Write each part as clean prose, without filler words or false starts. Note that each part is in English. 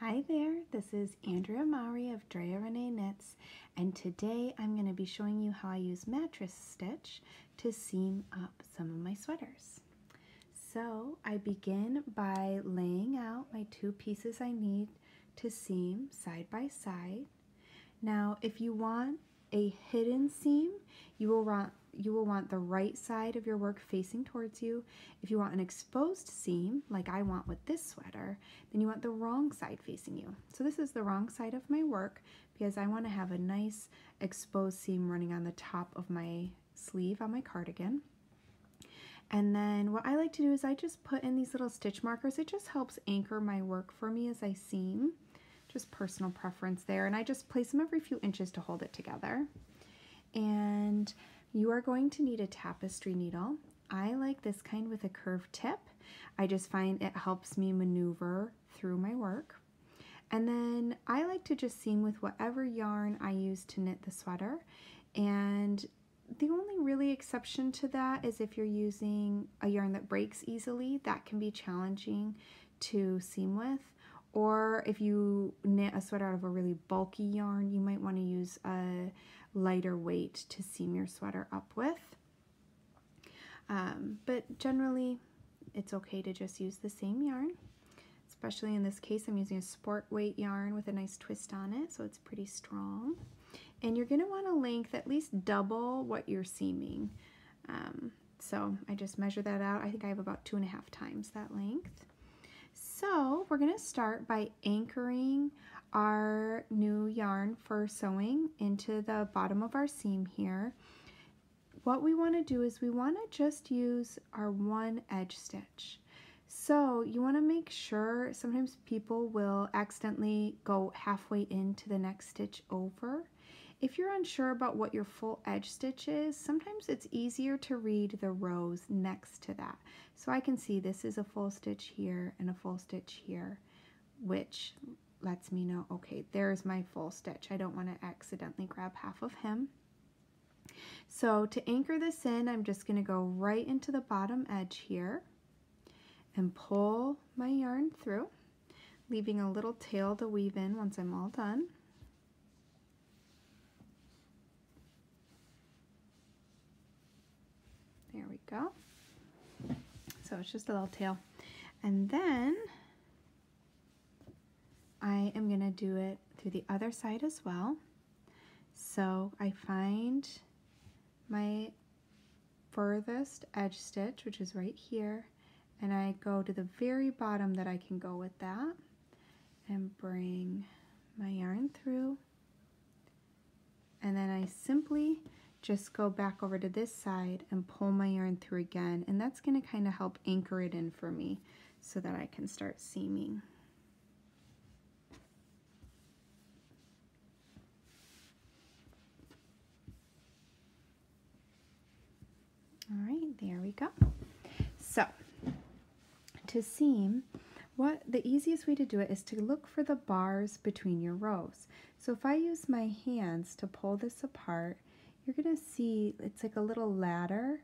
Hi there, this is Andrea Maury of Drea Renee Knits, and today I'm going to be showing you how I use mattress stitch to seam up some of my sweaters. So I begin by laying out my two pieces I need to seam side by side. Now if you want a hidden seam, you will want the right side of your work facing towards you. If you want an exposed seam, like I want with this sweater, then you want the wrong side facing you. So this is the wrong side of my work because I want to have a nice exposed seam running on the top of my sleeve on my cardigan. And then what I like to do is I just put in these little stitch markers. It just helps anchor my work for me as I seam. Just personal preference there. And I just place them every few inches to hold it together. And you are going to need a tapestry needle. I like this kind with a curved tip. I just find it helps me maneuver through my work. And then I like to just seam with whatever yarn I use to knit the sweater. And the only really exception to that is if you're using a yarn that breaks easily, that can be challenging to seam with. Or if you knit a sweater out of a really bulky yarn, you might want to use a lighter weight to seam your sweater up with. But generally, it's okay to just use the same yarn. Especially in this case, I'm using a sport weight yarn with a nice twist on it, so it's pretty strong. And you're going to want a length at least double what you're seaming. So I just measure that out. I think I have about 2.5 times that length. So we're going to start by anchoring our new yarn for sewing into the bottom of our seam here. What we want to do is we want to just use our one edge stitch. So you want to make sure, sometimes people will accidentally go halfway into the next stitch over. If you're unsure about what your full edge stitch is, sometimes it's easier to read the rows next to that. So I can see this is a full stitch here and a full stitch here, which lets me know, okay, there's my full stitch. I don't want to accidentally grab half of him. So to anchor this in, I'm just going to go right into the bottom edge here and pull my yarn through, leaving a little tail to weave in once I'm all done. There we go. So it's just a little tail. And then I am going to do it through the other side as well. So I find my furthest edge stitch, which is right here, and I go to the very bottom that I can go with that and bring my yarn through. And then I simply just go back over to this side and pull my yarn through again, and that's going to kind of help anchor it in for me so that I can start seaming. All right, there we go. So to seam, the easiest way to do it is to look for the bars between your rows. So if I use my hands to pull this apart, you're going to see it's like a little ladder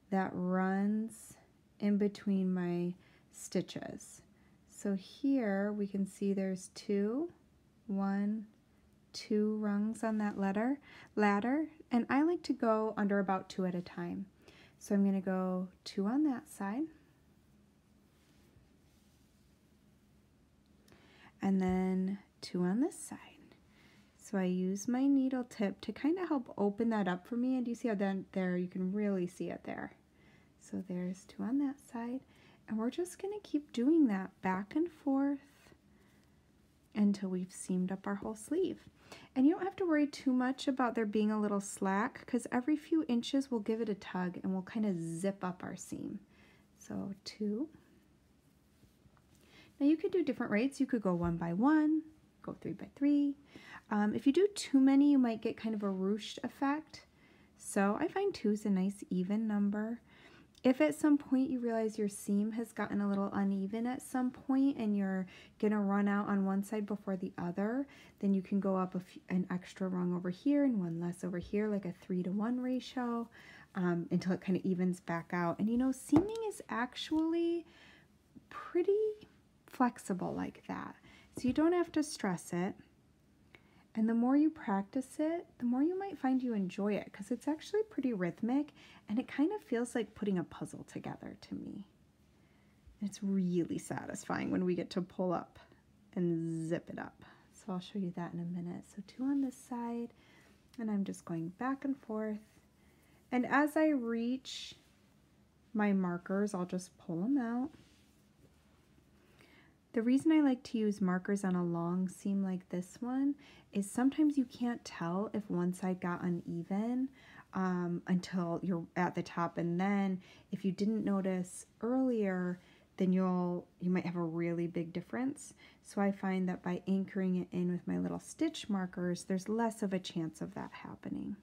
that runs in between my stitches. So here we can see there's two rungs on that ladder, and I like to go under about 2 at a time. So I'm going to go 2 on that side, and then 2 on this side. So I use my needle tip to kind of help open that up for me, and you see how there you can really see it there. So there's 2 on that side, and we're just going to keep doing that back and forth until we've seamed up our whole sleeve. And you don't have to worry too much about there being a little slack, because every few inches we'll give it a tug and we'll kind of zip up our seam. So 2. Now you could do different rates. You could go 1 by 1, go 3 by 3. If you do too many, you might get kind of a ruched effect. So I find 2 is a nice even number. If at some point you realize your seam has gotten a little uneven at some point and you're going to run out on one side before the other, then you can go up an extra rung over here and one less over here, like a 3-to-1 ratio, until it kind of evens back out. And you know, seaming is actually pretty flexible like that. So you don't have to stress it. And the more you practice it, the more you might find you enjoy it because it's actually pretty rhythmic and it kind of feels like putting a puzzle together to me. It's really satisfying when we get to pull up and zip it up. So I'll show you that in a minute. So 2 on this side, and I'm just going back and forth. And as I reach my markers, I'll just pull them out. The reason I like to use markers on a long seam like this one is sometimes you can't tell if one side got uneven until you're at the top, and then if you didn't notice earlier, then you might have a really big difference. So I find that by anchoring it in with my little stitch markers, there's less of a chance of that happening.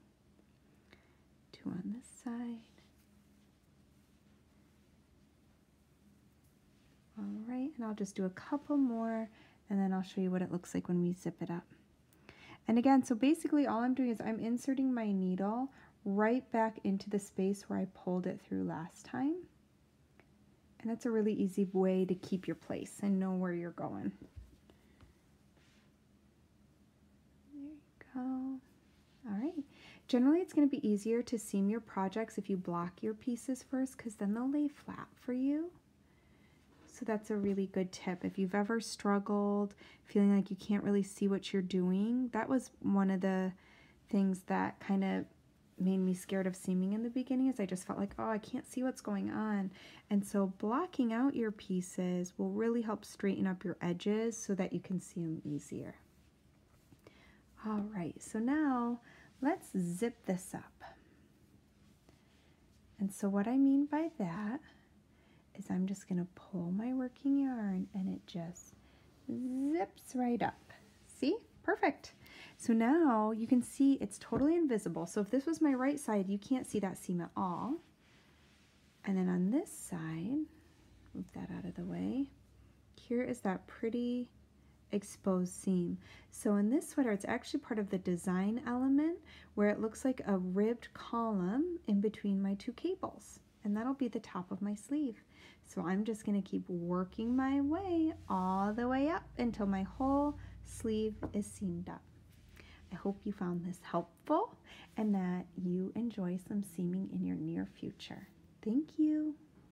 2 on this side. All right, and I'll just do a couple more and then I'll show you what it looks like when we zip it up. And again, so basically all I'm doing is I'm inserting my needle right back into the space where I pulled it through last time. And that's a really easy way to keep your place and know where you're going. There you go. All right. Generally, it's going to be easier to seam your projects if you block your pieces first because then they'll lay flat for you. So that's a really good tip. If you've ever struggled feeling like you can't really see what you're doing, that was one of the things that kind of made me scared of seaming in the beginning, is I just felt like, oh, I can't see what's going on. And so blocking out your pieces will really help straighten up your edges so that you can see them easier. All right, so now let's zip this up. And so what I mean by that is I'm just going to pull my working yarn and it just zips right up. See? Perfect. So now you can see it's totally invisible. So if this was my right side, you can't see that seam at all. And then on this side, move that out of the way, here is that pretty exposed seam. So in this sweater, it's actually part of the design element where it looks like a ribbed column in between my 2 cables. And that'll be the top of my sleeve. So I'm just going to keep working my way all the way up until my whole sleeve is seamed up. I hope you found this helpful and that you enjoy some seaming in your near future. Thank you.